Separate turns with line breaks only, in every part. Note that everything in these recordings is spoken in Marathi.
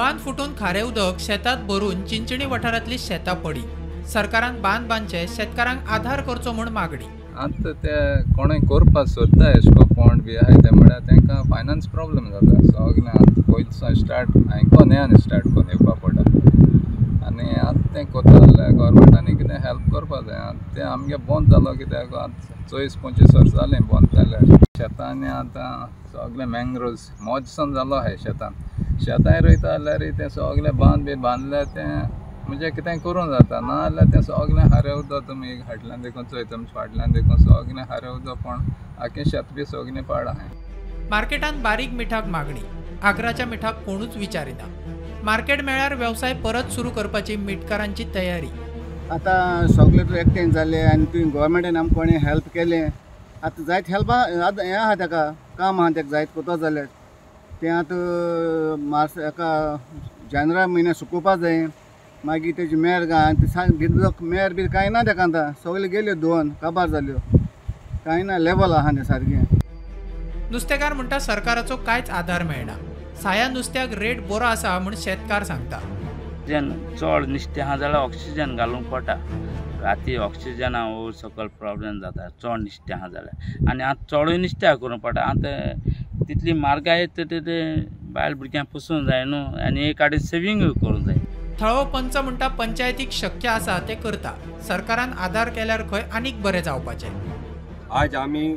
बांद फुटून खारे उदक शेतात भरून चिंचणी वाठारांतली शेतां पडी। सरकारान बांद बांदचे शेतकारांक आधार करचो म्हूण मागणी।
आतां ते कोणूय करपाक सोदता एशको पॉंड बी आहाय ते म्हळ्यार तांकां फायनान्स प्रॉब्लेम जाता। सगलें आतां पयलीं स्टार्ट हांवें न्यान स्टार्ट करून येवपा पडटा आनी आतां तें कोता जाल्यार गव्हर्मेंटानी कितें हेल्प करपा जाय। आतां तें आमगे बंद जालो कित्याक आतां 24-25 वर्सां जालें बंद जाल्यार। शेतांनी आतां सगळें मँग्रोव्स मोजसन जालो आहाय शेतांय रोयता जाल्यार तें सगळें बांद बी बांदल्यार तें म्हणजे कितें करूं जाता ना जाल्यार तें सगळें हारें उदक तुमी फाटल्यान देखून चोय तुमच्या फाटल्यान देखून सगळें हारें उदक पण आख्खें शेत बी सगळें पाड आहाय।
मार्केटांत बारीक मिठाक मागणी, आग्राच्या मिठाक कोणूच विचारिना। मार्केट मेळ्यार वेवसाय परत सुरू करपाची मिठकारांची तयारी।
आतां सगळे तूं एकठांय जाले आनी तुवें गोवोरमेंटान आमकां कोणें हेल्प केलें। आतां जायत हेल्प हें आहा ताका काम आहा ताका जायत कोतो जाल्यार तें आतां मार्च हाका जानेवारी म्हयन्याक सुकोवपा जाय। मागीर तेजी मेर भितर मेर बी कांय ना ताका आतां सगळ्यो गेल्यो धुवन काबार जाल्यो कांय ना लेवल आहा न्ही सारकें।
नुस्तेकार म्हणटा सरकाराचो कांयच आधार मेळना। साया नुस्त्याक रेट बरो आसा म्हूण शेतकार सांगता।
चड नुस्तें आहा जाल्यार ऑक्सिजन घालूंक पडटा। राती ऑक्सिजना वयर सकयल प्रॉब्लेम जाता चड नुस्तें आहा जाल्यार आनी आतां चडूय नुस्त्या करूंक पडटा। आतां तितली म्हारगाय ते बायल भुरग्यांक पोसूंक जाय न्हू आनी एक आडेन सेविंगूय करूंक जाय।
थळावो पंच म्हणटा पंचायतीक शक्य आसा ते करता। सरकारान आधार केल्यार खंय आनीक बरें जावपाचें।
आज आमी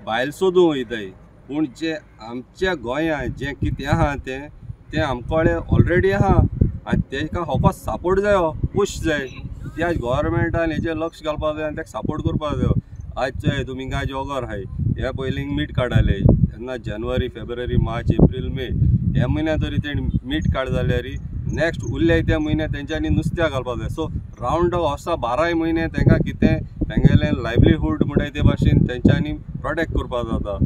भायल सोदूं वयताय पूण जे आमच्या गोंयांत जें कितें आहा तें आमचे कडेन ऑलरेडी आहा आनी ताका होको सपोर्ट जायो पुश जाय। त्या गोवोरमेंटान हेजेर लक्ष घालपाक जाय आनी ताका सपोर्ट करपाक जायो। आज चोय तुमी गाय जोगर आहाय हे पयलीं मीठ काडले तेन्ना जानेवारी फेब्रुवारी मार्च एप्रील मे ह्या म्हयन्यात तरी तेणी मीठ काड जाल्यार नेक्स्ट उरले त्या म्हयन्यात तेंच्यांनी नुस्त्या घालपाक जाय। सो रावंड असो 12 म्हयने तांकां कितें तेंगेलें लायव्हलीहूड म्हणटाय ते भाशेन तेंच्यांनी प्रोटेक्ट करपाक जाता।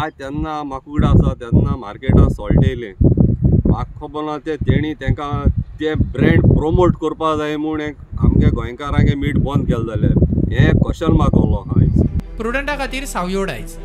आज तेन्ना माकुड आसा तेन्ना मार्केटान सॉल्ट येयलें म्हाका खबर ना तेणी तांकां ते ब्रँड प्रोमोट करपाक जाय म्हूण एक आमगे गोंयकारांक मीठ बंद केलें जाल्यार हें क्वेश्चन मार्क आयज।
प्रुडंटा खातीर सावयोड आयज।